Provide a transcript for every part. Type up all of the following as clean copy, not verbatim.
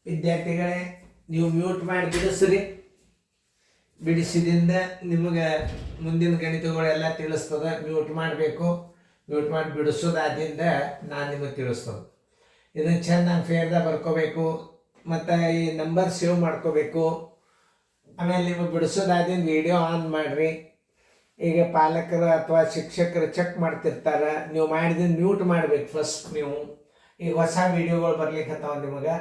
ವಿದ್ಯಾರ್ಥಿಗಳೇ, ನೀವು ಮ್ಯೂಟ್ ಮಾಡಿ ಬಿಡಿಸ್ರಿ. ಬಿಡಿಸಿದಿಂದ ನಿಮಗೆ ಮುಂದಿನ ಗಣಿತಗಳೆಲ್ಲ ತಿಳಿಸ್ತದೆ. ಮ್ಯೂಟ್ ಮಾಡಬೇಕು. ಮ್ಯೂಟ್ ಮಾಡಿ ಬಿಡಿಸೋದಾದಿಂದ ನಾನು ನಿಮಗೆ ತಿಳಿಸ್ತದೆ. ಇದನ್ನು ಚೆನ್ನಾಗಿ ಫೇರ್ದಾಗ ಬರ್ಕೋಬೇಕು. ಮತ್ತು ಈ ನಂಬರ್ ಸೇವ್ ಮಾಡ್ಕೋಬೇಕು. ಆಮೇಲೆ ನೀವು ಬಿಡಿಸೋದಾದಿಂದ ವಿಡಿಯೋ ಆನ್ ಮಾಡಿರಿ. ಈಗ ಪಾಲಕರು ಅಥವಾ ಶಿಕ್ಷಕರು ಚೆಕ್ ಮಾಡ್ತಿರ್ತಾರೆ. ನೀವು ಮಾಡಿದಿಂದ ಮ್ಯೂಟ್ ಮಾಡಬೇಕು ಫಸ್ಟ್. ನೀವು ಈಗ ಹೊಸ ವಿಡಿಯೋಗಳು ಬರ್ಲಿಕ್ಕತ್ತಾವ ನಿಮಗೆ.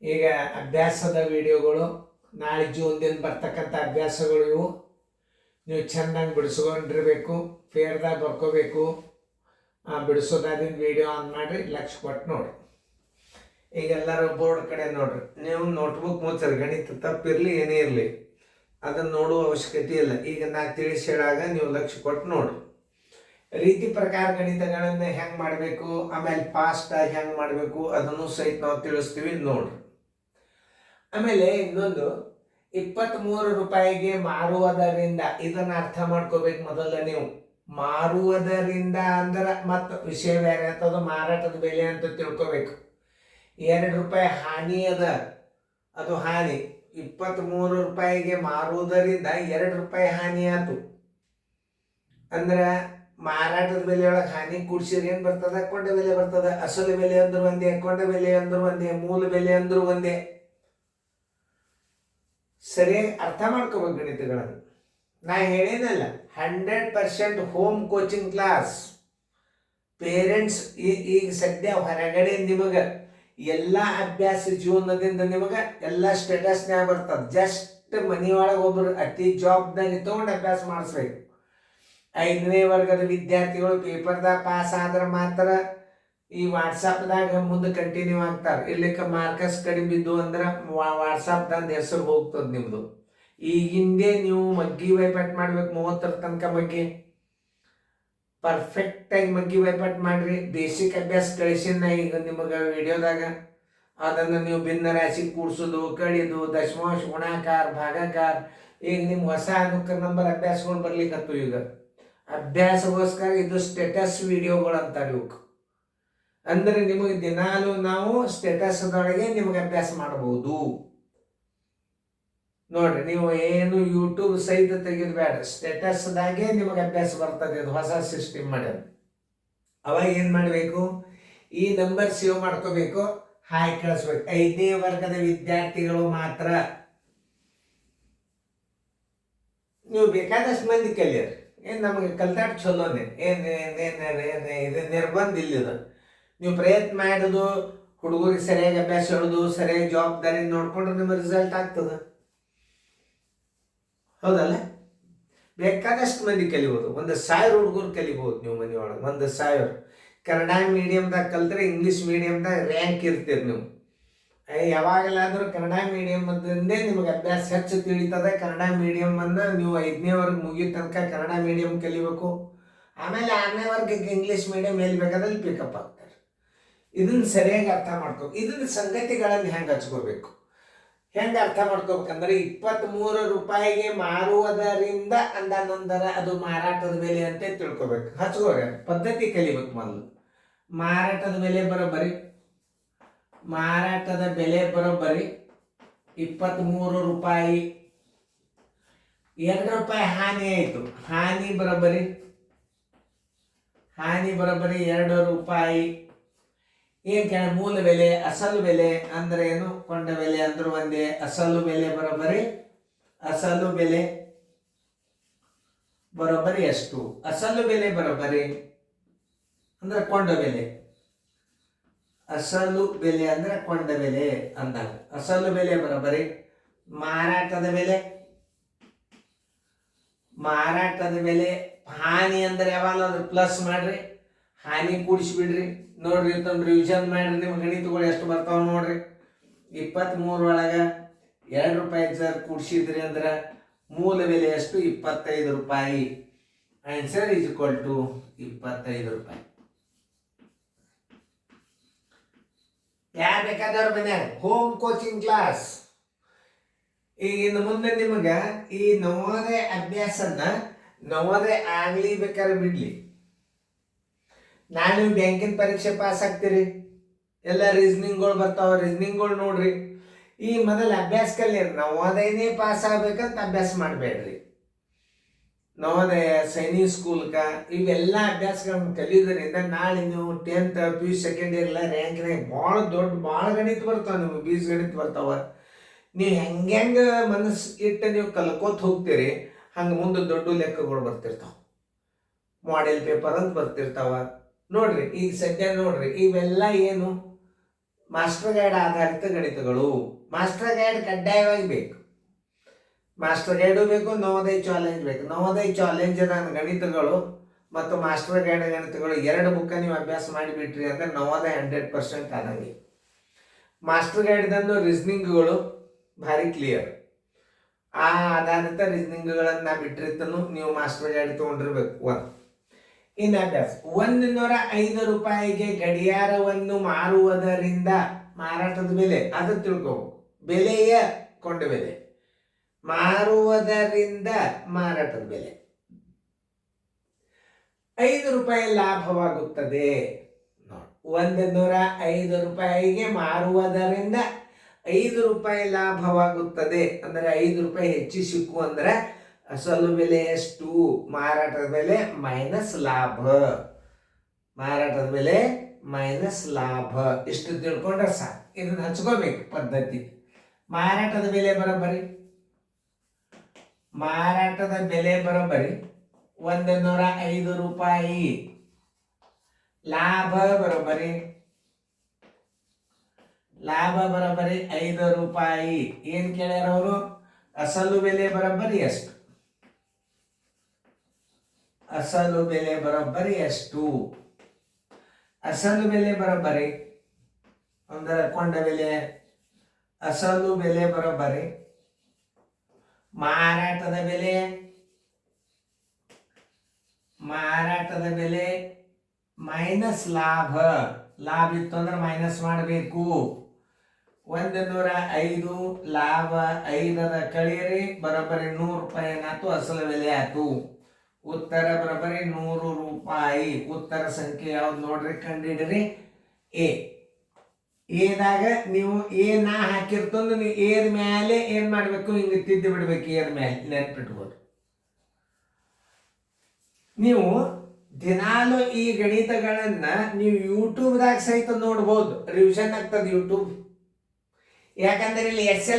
ಈಗ ಅಭ್ಯಾಸದ ವಿಡಿಯೋಗಳು, ನಾಳೆ ಜೂನ್ದಿಂದ ಬರ್ತಕ್ಕಂಥ ಅಭ್ಯಾಸಗಳು ಇವು. ನೀವು ಚೆನ್ನಾಗಿ ಬಿಡಿಸ್ಕೊಂಡಿರ್ಬೇಕು. ಫೇರ್ದಾಗ ಬರ್ಕೋಬೇಕು. ಬಿಡಿಸೋದಾದಿಂದ ವಿಡಿಯೋ ಆನ್ ಮಾಡಿರಿ. ಲಕ್ಷ ಕೊಟ್ಟು ನೋಡಿರಿ. ಈಗ ಎಲ್ಲರೂ ಬೋರ್ಡ್ ಕಡೆ ನೋಡ್ರಿ. ನೀವು ನೋಟ್ಬುಕ್ ಮುಚ್ಚರಿ. ಗಣಿತ ತಪ್ಪಿರಲಿ ಏನೇ ಇರಲಿ ಅದನ್ನು ನೋಡುವ ಅವಶ್ಯಕತೆ ಇಲ್ಲ. ಈಗ ನಾ ತಿಳಿಸಿ ಹೇಳಾಗ ನೀವು ಲಕ್ಷ ಕೊಟ್ಟು ನೋಡ್ರಿ. ರೀತಿ ಪ್ರಕಾರ ಗಣಿತಗಳನ್ನು ಹೆಂಗೆ ಮಾಡಬೇಕು, ಆಮೇಲೆ ಫಾಸ್ಟಾಗಿ ಹೆಂಗೆ ಮಾಡಬೇಕು ಅದನ್ನು ಸಹಿತ ನಾವು ತಿಳಿಸ್ತೀವಿ ನೋಡ್ರಿ. ಆಮೇಲೆ ಇನ್ನೊಂದು 23 ರೂಪಾಯಿಗೆ ಮಾರುವುದರಿಂದ, ಇದನ್ನು ಅರ್ಥ ಮಾಡ್ಕೋಬೇಕು ಮೊದಲ ನೀವು. ಮಾರುವುದರಿಂದ ಅಂದ್ರೆ ಮತ್ತು ವಿಷಯ ಬೇರೆ ಅಂತದ್ದು, ಮಾರಾಟದ ಬೆಲೆ ಅಂತ ತಿಳ್ಕೊಬೇಕು. 2 ರೂಪಾಯಿ ಹಾನಿ ಅದ, ಅದು ಹಾನಿ. 23 ರೂಪಾಯಿಗೆ ಮಾರುವುದರಿಂದ 2 ರೂಪಾಯಿ ಹಾನಿ ಆಯ್ತು ಅಂದ್ರೆ ಮಾರಾಟದ ಬೆಲೆಯೊಳಗೆ ಹಾನಿ ಕೂಡಿಸಿದ್ರೆ ಏನು ಬರ್ತದೆ? ಕೊಂಡ ಬೆಲೆ ಬರ್ತದೆ. ಅಸಲು ಬೆಲೆ ಅಂದ್ರೂ ಒಂದೇ, ಕೊಂಡ ಬೆಲೆ ಅಂದ್ರೂ ಒಂದೇ, ಮೂಲ ಬೆಲೆ ಅಂದ್ರೂ ಒಂದೇ. ಸರಿಯಾಗಿ ಅರ್ಥ ಮಾಡ್ಕೋಬೇಕು ಗಣಿತಗಳನ್ನು. ನಾ ಹೇಳೇನಲ್ಲ, 100% ಹೋಮ್ ಕೋಚಿಂಗ್ ಕ್ಲಾಸ್. ಪೇರೆಂಟ್ಸ್ ಈಗ ಸದ್ಯ ಹೊರಗಡೆ ನಿಮಗೆ ಎಲ್ಲ ಅಭ್ಯಾಸ ಜೀವನದಿಂದ ನಿಮಗೆ ಎಲ್ಲ ಸ್ಟೇಟಸ್ನ್ಯಾಗ ಬರ್ತದೆ. ಜಸ್ಟ್ ಮನೆಯೊಳಗೆ ಒಬ್ಬರು ಅತಿ ಜವಾಬ್ದಾರಿ ತೊಗೊಂಡು ಅಭ್ಯಾಸ ಮಾಡಿಸ್ಬೇಕು. 5ನೇ ವರ್ಗದ ವಿದ್ಯಾರ್ಥಿಗಳು ಪೇಪರ್ದಾಗ ಪಾಸ್ ಆದ್ರೆ ಮಾತ್ರ ಈ ವಾಟ್ಸಪ್ದಾಗ ಮುಂದೆ ಕಂಟಿನ್ಯೂ ಆಗ್ತಾರೆ. ಇರ್ಲಿಕ್ಕೆ ಮಾರ್ಕಸ್ ಕಡಿಮೆ ಬಿದ್ದು ಅಂದ್ರೆ ವಾಟ್ಸಪ್ದಂದು ಹೆಸರು ಹೋಗ್ತದೆ ನಿಮ್ಮದು. ಈಗಿಂದೇ ನೀವು ಮಗ್ಗಿ ವೈಪಾಟ್ ಮಾಡ್ಬೇಕು. 30ರ ತನಕ ಮಗ್ಗಿ ಪರ್ಫೆಕ್ಟಾಗಿ ಮಗ್ಗಿ ವೈಪಾಟ್ ಮಾಡ್ರಿ. ಬೇಸಿಕ್ ಅಭ್ಯಾಸ ಕಳಿಸಿನ ಈಗ ನಿಮಗೆ ವಿಡಿಯೋದಾಗ. ಅದನ್ನು ನೀವು ಭಿನ್ನ ರಾಶಿ ಕೂಡಿಸೋದು, ಕಳಿದು, ದಶಮಾಂಶ, ಗುಣಾಕಾರ, ಭಾಗಾಕಾರ. ಈಗ ನಿಮ್ಮ ಹೊಸ ಅನುಕ್ರಮ ನಂಬರ್ ಅಭ್ಯಾಸಗಳು ಬರ್ಲಿಕ್ಕತ್ತು. ಈಗ ಅಭ್ಯಾಸಗೋಸ್ಕರ ಇದು ಸ್ಟೇಟಸ್ ವಿಡಿಯೋಗಳು ಅಂತಾರೆ ಇವಕ್ಕೆ. ಅಂದರೆ ನಿಮಗೆ ದಿನಾಲೂ ನಾವು ಸ್ಟೇಟಸ್ದೊಳಗೆ ನಿಮಗೆ ಅಭ್ಯಾಸ ಮಾಡಬಹುದು ನೋಡ್ರಿ. ನೀವು ಏನು ಯೂಟ್ಯೂಬ್ ಸಹಿತ ತೆಗೆದು ಬೇಡ, ಸ್ಟೇಟಸ್ದಾಗೆ ನಿಮಗೆ ಅಭ್ಯಾಸ ಬರ್ತದೆ. ಇದು ಹೊಸ ಸಿಸ್ಟಮ್ ಮಾಡ್ಯಾರ. ಅವಾಗ ಏನು ಮಾಡಬೇಕು? ಈ ನಂಬರ್ ಸೇವ್ ಮಾಡ್ಕೋಬೇಕು, ಹಾಯ್ ಕಳಿಸ್ಬೇಕು. 5ನೇ ವರ್ಗದ ವಿದ್ಯಾರ್ಥಿಗಳು ಮಾತ್ರ. ನೀವು ಬೇಕಾದಷ್ಟು ಮಂದಿ ಕಲಿಯರಿ. ಏನು ನಮಗೆ ಕಲ್ತಾಟ ಚಲೋನೆ, ಇದು ನಿರ್ಬಂಧ ಇಲ್ಲಿದ. ನೀವು ಪ್ರಯತ್ನ ಮಾಡೋದು, ಹುಡುಗರಿಗೆ ಸರಿಯಾಗಿ ಅಭ್ಯಾಸ ಹೇಳೋದು, ಸರಿಯಾಗಿ ಜವಾಬ್ದಾರಿ ನೋಡ್ಕೊಂಡ್ರೆ ನಿಮ್ಮ ರಿಸಲ್ಟ್ ಆಗ್ತದೆ. ಹೌದಲ್ಲ? ಬೇಕಾದಷ್ಟು ಮಂದಿ ಕಲಿಬೋದು. 1000 ಹುಡುಗರು ಕಲಿಬೋದು ನೀವು ಮನೆಯೊಳಗೆ. 1000 ಕನ್ನಡ ಮೀಡಿಯಮ್ದಾಗ ಕಲ್ತ್ರೆ ಇಂಗ್ಲೀಷ್ ಮೀಡಿಯಮ್ದಾಗ ರ್ಯಾಂಕ್ ಇರ್ತೀರಿ ನೀವು. ಯಾವಾಗಲಾದರೂ ಕನ್ನಡ ಮೀಡಿಯಮ್ದಿಂದೇ ನಿಮಗೆ ಅಭ್ಯಾಸ ಹೆಚ್ಚು ತಿಳಿತದೆ. ಕನ್ನಡ ಮೀಡಿಯಮನ್ನು ನೀವು 5ನೇ ವರ್ಗ ಮುಗಿಯೋ ತನಕ ಕನ್ನಡ ಮೀಡಿಯಮ್ ಕಲಿಬೇಕು. ಆಮೇಲೆ 6ನೇ ವರ್ಗಕ್ಕೆ ಇಂಗ್ಲೀಷ್ ಮೀಡಿಯಮ್ ಎಲ್ಲಿ ಬೇಕಾದಲ್ಲಿ ಪಿಕಪ್ ಆಗ್ತಾರೆ. ಇದನ್ನು ಸರಿಯಾಗಿ ಅರ್ಥ ಮಾಡ್ಕೋ. ಇದನ್ನ ಸಂಗತಿಗಳನ್ನು ಹೆಂಗೆ ಹಚ್ಕೋಬೇಕು, ಹೆಂಗೆ ಅರ್ಥ ಮಾಡ್ಕೋಬೇಕಂದ್ರೆ 23 ರೂಪಾಯಿಗೆ ಮಾರುವುದರಿಂದ ಅಂದಾನಂದರ ಅದು ಮಾರಾಟದ ಬೆಲೆ ಅಂತ ತಿಳ್ಕೊಬೇಕು. ಹಚ್ಕೋರಿ, ಪದ್ಧತಿ ಕಲಿಬೇಕು ಮೊದಲು. ಮಾರಾಟದ ಬೆಲೆ ಬರೋಬ್ಬರಿ 23 ರೂಪಾಯಿ. 2 ರೂಪಾಯಿ ಹಾನಿ ಆಯಿತು. ಹಾನಿ ಬರೋಬ್ಬರಿ 2 ರೂಪಾಯಿ. ಏನು ಕೇಳ? ಮೂಲ ಬೆಲೆ, ಅಸಲು ಬೆಲೆ ಅಂದ್ರೆ ಏನು? ಕೊಂಡ ಬೆಲೆ ಅಂದ್ರೂ ಒಂದೇ. ಅಸಲು ಬೆಲೆ ಬರೋಬ್ಬರಿ ಎಷ್ಟು? ಅಸಲು ಬೆಲೆ ಬರೋಬ್ಬರಿ ಅಂದ್ರೆ ಕೊಂಡ ಬೆಲೆ. ಅಸಲು ಬೆಲೆ ಅಂದ್ರೆ ಕೊಂಡ ಬೆಲೆ ಅಂದಾಗ ಅಸಲು ಬೆಲೆ ಬರೋಬ್ಬರಿ ಮಾರಾಟದ ಬೆಲೆ. ಹಾನಿ ಅಂದ್ರೆ ಯಾವಾಗಲಾದ್ರೂ ಪ್ಲಸ್ ಮಾಡ್ರಿ, ಹಾನಿ ಕೂಡಿಸ್ಬಿಡ್ರಿ. ನೋಡ್ರಿ, ತಂದು ರಿವಿಷನ್ ಮಾಡ್ರಿ. ನಿಮ್ಮ ಗಣಿತಗಳು ಎಷ್ಟು ಬರ್ತಾವ ನೋಡ್ರಿ. 23 ಒಳಗೆ 2 ರೂಪಾಯಿ ಸರ್ ಕೂಡಿಸಿದ್ರಿ ಅಂದ್ರೆ ಮೂಲ ಬೆಲೆ ಎಷ್ಟು? 25 ರೂಪಾಯಿ. ಆನ್ಸರ್ ಈಸ್ ಈಕ್ವಲ್ ಟು 25 ರೂಪಾಯಿ. ಯಾರು ಬೇಕಾದವ್ರು ಮನ್ಯಾಗ ಹೋಮ್ ಕೋಚಿಂಗ್ ಕ್ಲಾಸ್. ಈಗ ಇನ್ನು ಮುಂದೆ ನಿಮಗೆ ಈ ನವೋದಯ ಅಭ್ಯಾಸನ ನವೋದಯ ಆಗ್ಲಿ ಬೇಕಾದ್ರೆ ಬಿಡ್ಲಿ, ನಾನು ಬ್ಯಾಂಕಿನ ಪರೀಕ್ಷೆ ಪಾಸ್ ಆಗ್ತೀರಿ, ಎಲ್ಲ ರೀಸನಿಂಗ್ಗಳು ಬರ್ತಾವ. ರೀಸನಿಂಗ್ಗಳು ನೋಡ್ರಿ. ಈ ಮೊದಲ ಅಭ್ಯಾಸ ಕಲಿಯರಿ. ನವೋದಯನೇ ಪಾಸ್ ಆಗ್ಬೇಕಂತ ಅಭ್ಯಾಸ ಮಾಡಬೇಡ್ರಿ. ನವೋದಯ, ಸೈನಿಕ್ ಸ್ಕೂಲ್ಕ ಇವೆಲ್ಲ ಅಭ್ಯಾಸಗಳನ್ನ ಕಲಿಯೋದ್ರಿಂದ ನಾಳೆ ನೀವು 10th PU ಸೆಕೆಂಡ್ ಇಯರ್ಲ ರ್ಯಾಂಕ್ನಾಗ ಭಾಳ ಗಣಿತ ಬರ್ತಾವ. ನಿಮ್ಗೆ ಬೀಜ ಗಣಿತ ಬರ್ತಾವ. ನೀವು ಹೆಂಗೆ ಮನಸ್ಸು ಇಟ್ಟು ನೀವು ಕಲ್ಕೋತ ಹೋಗ್ತೀರಿ, ಹಂಗೆ ಮುಂದೆ ದೊಡ್ಡ ಲೆಕ್ಕಗಳು ಬರ್ತಿರ್ತಾವ. ಮಾಡೆಲ್ ಪೇಪರ್ ಅಂತ ಬರ್ತಿರ್ತಾವ. ನೋಡ್ರಿ, ಈಗ ಸದ್ಯ ನೋಡ್ರಿ, ಇವೆಲ್ಲ ಏನು ಮಾಸ್ಟರ್ ಗೈಡ್ ಆಧಾರಿತ ಗಣಿತಗಳು. ಮಾಸ್ಟರ್ ಗೈಡ್ ಕಡ್ಡಾಯವಾಗಿ ಬೇಕು. ಮಾಸ್ಟರ್ ಗೈಡು ಬೇಕು, ನವೋದಯ ಚಾಲೆಂಜ್ ಬೇಕು. ನವೋದಯ ಚಾಲೆಂಜ್ ಗಣಿತಗಳು ಮತ್ತು ಮಾಸ್ಟರ್ ಗೈಡ್ ಗಣಿತಗಳು 2 ಬುಕ್ಕ ನೀವು ಅಭ್ಯಾಸ ಮಾಡಿಬಿಟ್ರಿ ಅಂದ್ರೆ ನವೋದಯ 100% ಆದಂಗೆ. ಮಾಸ್ಟರ್ ಗೈಡ್ದಂದು ರೀಸನಿಂಗ್ಗಳು ಭಾರಿ ಕ್ಲಿಯರ್. ಆ ಆಧಾರಿತ ರೀಸನಿಂಗ್ಗಳನ್ನು ನಾ ಬಿಟ್ಟಿರ್ತನು. ನೀವು ಮಾಸ್ಟರ್ ಗೈಡ್ ತೊಗೊಂಡಿರ್ಬೇಕು. ಇನ್ನು ಅಭ್ಯಾಸ 105 ರೂಪಾಯಿಗೆ ಗಡಿಯಾರವನ್ನು ಮಾರುವುದರಿಂದ ಮಾರಾಟದ ಬೆಲೆ ಅದು ತಿಳ್ಕೋಬೇಕು. ಬೆಲೆಯ ಕೊಂಡ ಬೆಲೆ, ಮಾರುವುದರಿಂದ ಮಾರಾಟದ ಬೆಲೆ 5 ರೂಪಾಯಿ ಲಾಭವಾಗುತ್ತದೆ. ನೋಡಿ, 105 ರೂಪಾಯಿಗೆ ಮಾರುವುದರಿಂದ 5 ರೂಪಾಯಿ ಲಾಭವಾಗುತ್ತದೆ. ಅಂದರೆ 5 ರೂಪಾಯಿ ಹೆಚ್ಚು ಸಿಕ್ಕು ಅಂದ್ರೆ ಅಸಲು ಬೆಲೆ ಎಷ್ಟು? ಮಾರಾಟದ ಬೆಲೆ ಮೈನಸ್ ಲಾಭ. ಮಾರಾಟದ ಬೆಲೆ ಮೈನಸ್ ಲಾಭ. ಇಷ್ಟು ತಿಳ್ಕೊಂಡ್ರೆ ಸಾಕು. ಇದನ್ನ ಹಚ್ಕೋಬೇಕು ಪದ್ಧತಿ. ಮಾರಾಟದ ಬೆಲೆ ಬರೋಬ್ಬರಿ 105 ರೂಪಾಯಿ. ಲಾಭ ಬರೋಬ್ಬರಿ 5 ರೂಪಾಯಿ. ಏನ್ ಕೇಳ್ಯಾರ ಅವರು? ಅಸಲು ಬೆಲೆ ಬರೋಬ್ಬರಿ ಎಷ್ಟು? ಅಸಲು ಬೆಲೆ ಬರೋಬ್ಬರಿ ಎಷ್ಟು? ಅಸಲು ಬೆಲೆ ಬರೋಬ್ಬರಿ ಅಂದ್ರೆ ಕೊಂಡ ಬೆಲೆ. ಅಸಲು ಬೆಲೆ ಬರೋಬ್ಬರಿ ಮಾರಾಟದ ಬೆಲೆ ಮೈನಸ್ ಲಾಭ. ಲಾಭ ಇತ್ತು ಅಂದ್ರೆ ಮೈನಸ್ ಮಾಡಬೇಕು. 105 ಲಾಭ 5 ಕಳೆಯಿರಿ, ಬರೋಬ್ಬರಿ 100 ರೂಪಾಯಿ ಏನಾಯ್ತು? ಅಸಲು ಬೆಲೆ ಆಯ್ತು. ಉತ್ತರ ಬರೋಬ್ಬರಿ 100 ರೂಪಾಯಿ. ಉತ್ತರ ಸಂಖ್ಯೆ ಯಾವ್ದು ನೋಡ್ರಿ, ಕಂಡಿಡ್ರಿ. ಏದಾಗ ನೀವು ನಾ ಹಾಕಿರ್ತಂದು ನೀವು ಏರ್ ಮೇಲೆ ಏನ್ ಮಾಡ್ಬೇಕು? ಹಿಂಗೆ ತಿದ್ದಿ ಬಿಡ್ಬೇಕು. ಏರ್ ಮೇಲೆ ನೆನ್ಪಿಟ್ಬೋದು. ನೀವು ದಿನಾಲು ಈ ಗಣಿತಗಳನ್ನ ನೀವು ಯೂಟ್ಯೂಬ್ದಾಗ ಸಹಿತ ನೋಡ್ಬೋದು. ರಿವಿಷನ್ ಆಗ್ತದೆ ಯೂಟ್ಯೂಬ್. ಯಾಕಂದ್ರೆ ಇಲ್ಲಿ SL